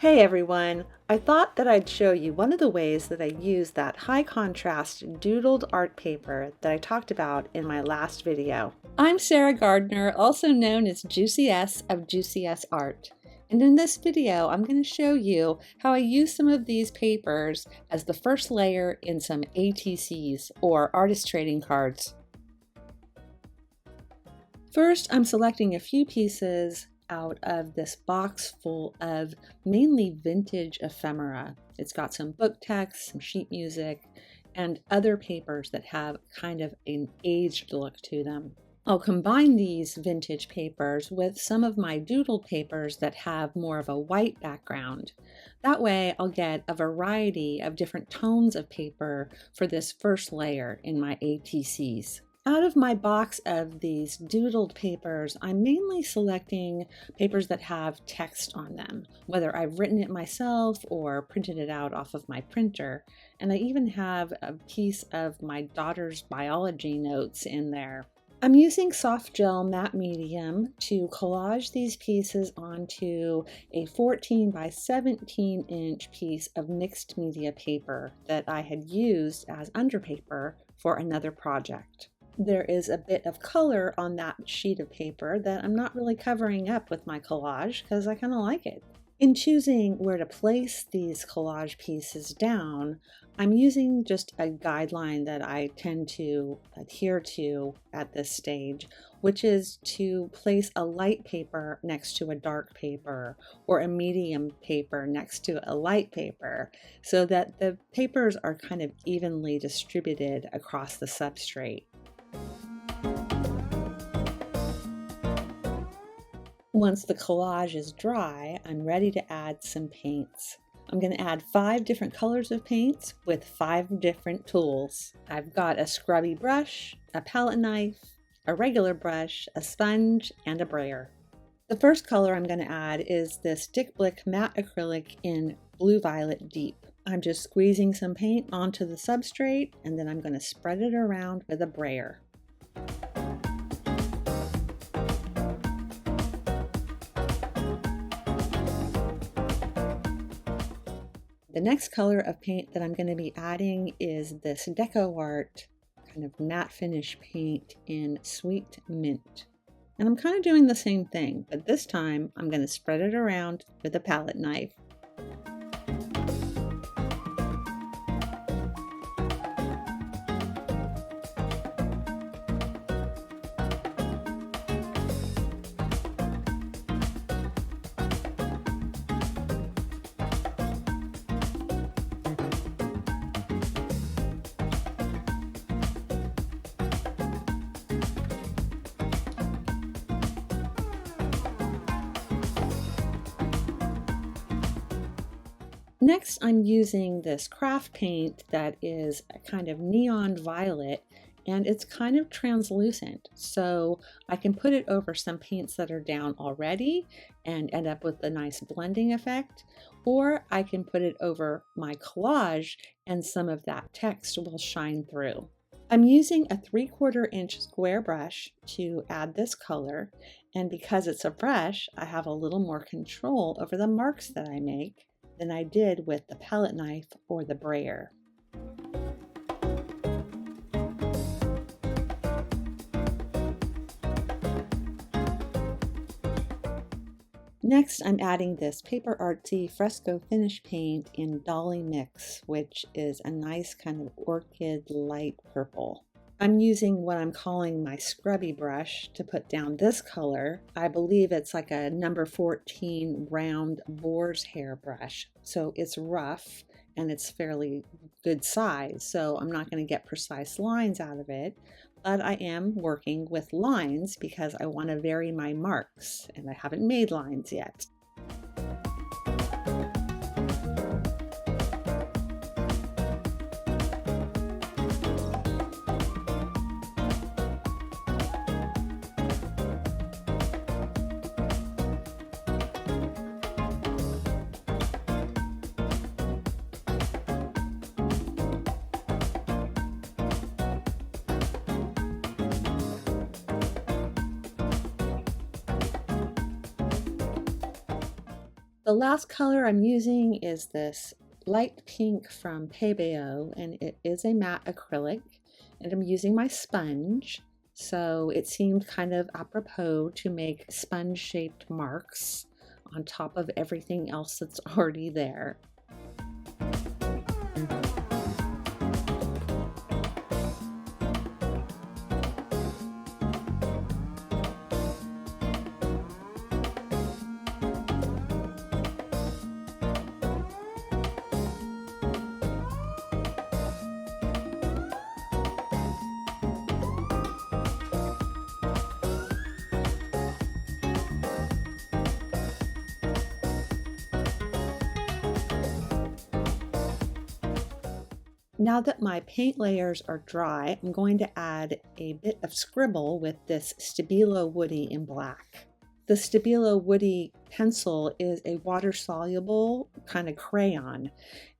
Hey everyone! I thought that I'd show you one of the ways that I use that high contrast doodled art paper that I talked about in my last video. I'm Sarah Gardner, also known as Juicy S of Juicy S Art. And in this video, I'm going to show you how I use some of these papers as the first layer in some ATCs, or artist trading cards. First, I'm selecting a few pieces out of this box full of mainly vintage ephemera. It's got some book text, some sheet music, and other papers that have kind of an aged look to them. I'll combine these vintage papers with some of my doodled papers that have more of a white background. That way I'll get a variety of different tones of paper for this first layer in my ATCs. Out of my box of these doodled papers, I'm mainly selecting papers that have text on them, whether I've written it myself or printed it out off of my printer. And I even have a piece of my daughter's biology notes in there. I'm using soft gel matte medium to collage these pieces onto a 14 by 17 inch piece of mixed media paper that I had used as underpaper for another project. There is a bit of color on that sheet of paper that I'm not really covering up with my collage because I kind of like it. In choosing where to place these collage pieces down, I'm using just a guideline that I tend to adhere to at this stage, which is to place a light paper next to a dark paper or a medium paper next to a light paper so that the papers are kind of evenly distributed across the substrate. Once the collage is dry, I'm ready to add some paints. I'm going to add 5 different colors of paints with 5 different tools. I've got a scrubby brush, a palette knife, a regular brush, a sponge, and a brayer. The first color I'm going to add is this Stick Blick matte acrylic in Blue Violet Deep. I'm just squeezing some paint onto the substrate and then I'm going to spread it around with a brayer. The next color of paint that I'm going to be adding is this Deco Art kind of matte finish paint in Sweet Mint. And I'm kind of doing the same thing, but this time I'm going to spread it around with a palette knife. Next, I'm using this craft paint that is a kind of neon violet and it's kind of translucent. So I can put it over some paints that are down already and end up with a nice blending effect, or I can put it over my collage and some of that text will shine through. I'm using a 3/4 inch square brush to add this color, and because it's a brush, I have a little more control over the marks that I make than I did with the palette knife or the brayer. Next, I'm adding this Paper Artsy Fresco Finish paint in Dolly Mix, which is a nice kind of orchid light purple. I'm using what I'm calling my scrubby brush to put down this color. I believe it's like a number 14 round boar's hair brush. So it's rough and it's fairly good size. So I'm not going to get precise lines out of it, but I am working with lines because I want to vary my marks and I haven't made lines yet. The last color I'm using is this light pink from Pebeo, and it is a matte acrylic, and I'm using my sponge. So it seemed kind of apropos to make sponge-shaped marks on top of everything else that's already there. Now that my paint layers are dry, I'm going to add a bit of scribble with this Stabilo Woody in black. The Stabilo Woody pencil is a water-soluble kind of crayon,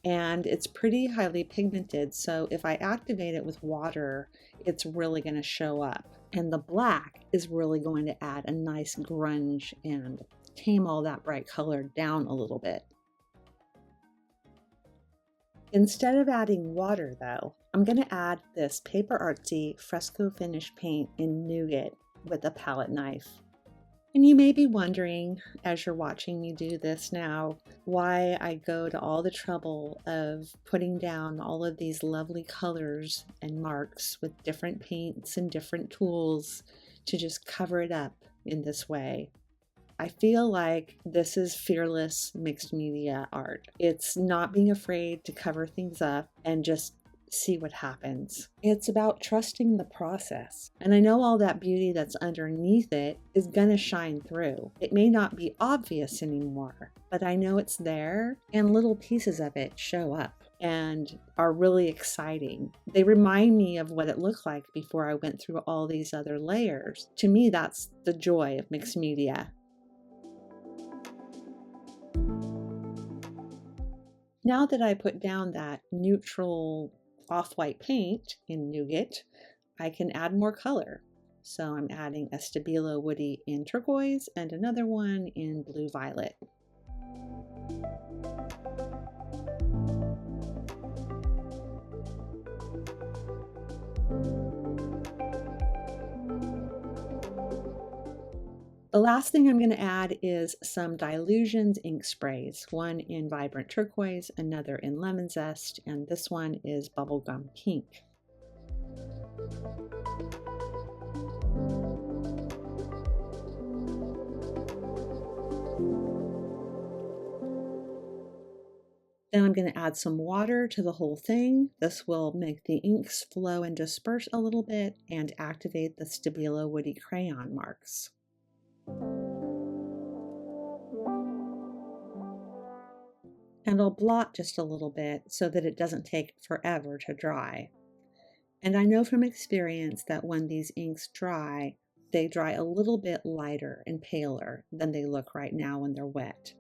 and it's pretty highly pigmented, so if I activate it with water, it's really going to show up. And the black is really going to add a nice grunge and tame all that bright color down a little bit. Instead of adding water though, I'm going to add this Paper Artsy Fresco Finish paint in Nougat with a palette knife. And you may be wondering, as you're watching me do this now, why I go to all the trouble of putting down all of these lovely colors and marks with different paints and different tools to just cover it up in this way. I feel like this is fearless mixed media art. It's not being afraid to cover things up and just see what happens. It's about trusting the process. And I know all that beauty that's underneath it is gonna shine through. It may not be obvious anymore, but I know it's there, and little pieces of it show up and are really exciting. They remind me of what it looked like before I went through all these other layers. To me, that's the joy of mixed media. Now that I put down that neutral off-white paint in Nougat, I can add more color. So I'm adding a Stabilo Woody in turquoise and another one in blue violet. The last thing I'm going to add is some Dilutions ink sprays, one in vibrant turquoise, another in lemon zest, and this one is bubblegum pink. Then I'm going to add some water to the whole thing. This will make the inks flow and disperse a little bit and activate the Stabilo Woody crayon marks. And I'll blot just a little bit so that it doesn't take forever to dry. And I know from experience that when these inks dry, they dry a little bit lighter and paler than they look right now when they're wet.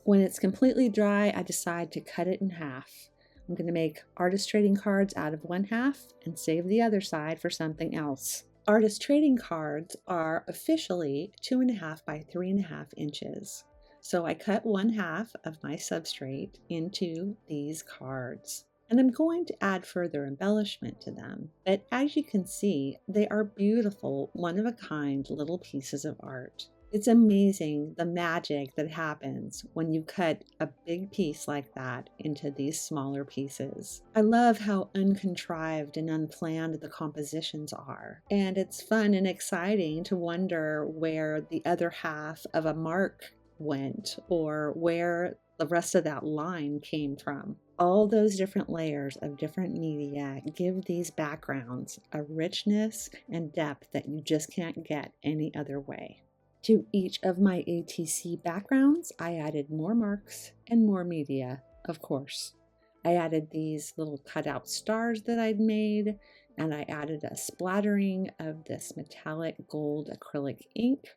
When it's completely dry, I decide to cut it in half. I'm going to make artist trading cards out of one half and save the other side for something else. Artist trading cards are officially 2.5 by 3.5 inches. So I cut one half of my substrate into these cards. And I'm going to add further embellishment to them. But as you can see, they are beautiful, one-of-a-kind little pieces of art. It's amazing the magic that happens when you cut a big piece like that into these smaller pieces. I love how uncontrived and unplanned the compositions are. And it's fun and exciting to wonder where the other half of a mark went or where the rest of that line came from. All those different layers of different media give these backgrounds a richness and depth that you just can't get any other way. To each of my ATC backgrounds, I added more marks and more media, of course. I added these little cutout stars that I'd made, and I added a splattering of this metallic gold acrylic ink.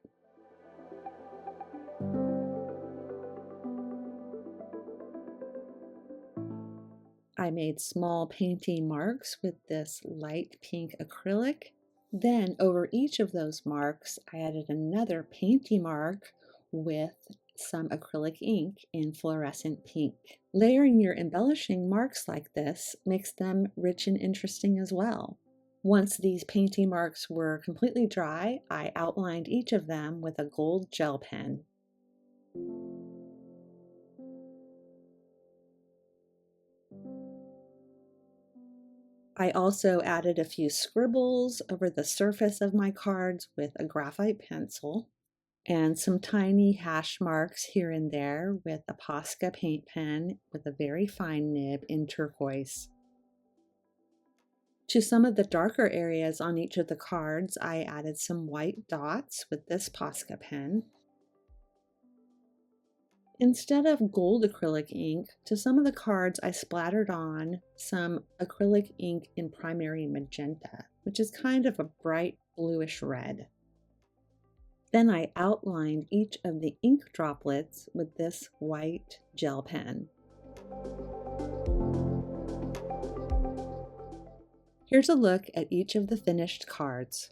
I made small painting marks with this light pink acrylic, Then over each of those marks, I added another painty mark with some acrylic ink in fluorescent pink. Layering your embellishing marks like this makes them rich and interesting as well. Once these painty marks were completely dry, I outlined each of them with a gold gel pen. I also added a few scribbles over the surface of my cards with a graphite pencil and some tiny hash marks here and there with a Posca paint pen with a very fine nib in turquoise. To some of the darker areas on each of the cards, I added some white dots with this Posca pen. Instead of gold acrylic ink, to some of the cards I splattered on some acrylic ink in primary magenta, which is kind of a bright bluish red. Then I outlined each of the ink droplets with this white gel pen. Here's a look at each of the finished cards.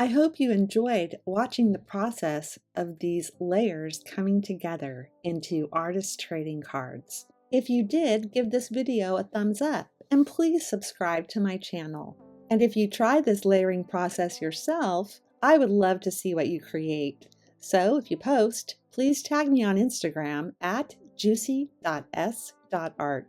I hope you enjoyed watching the process of these layers coming together into artist trading cards. If you did, give this video a thumbs up and please subscribe to my channel. And if you try this layering process yourself, I would love to see what you create. So if you post, please tag me on Instagram at juicy.s.art.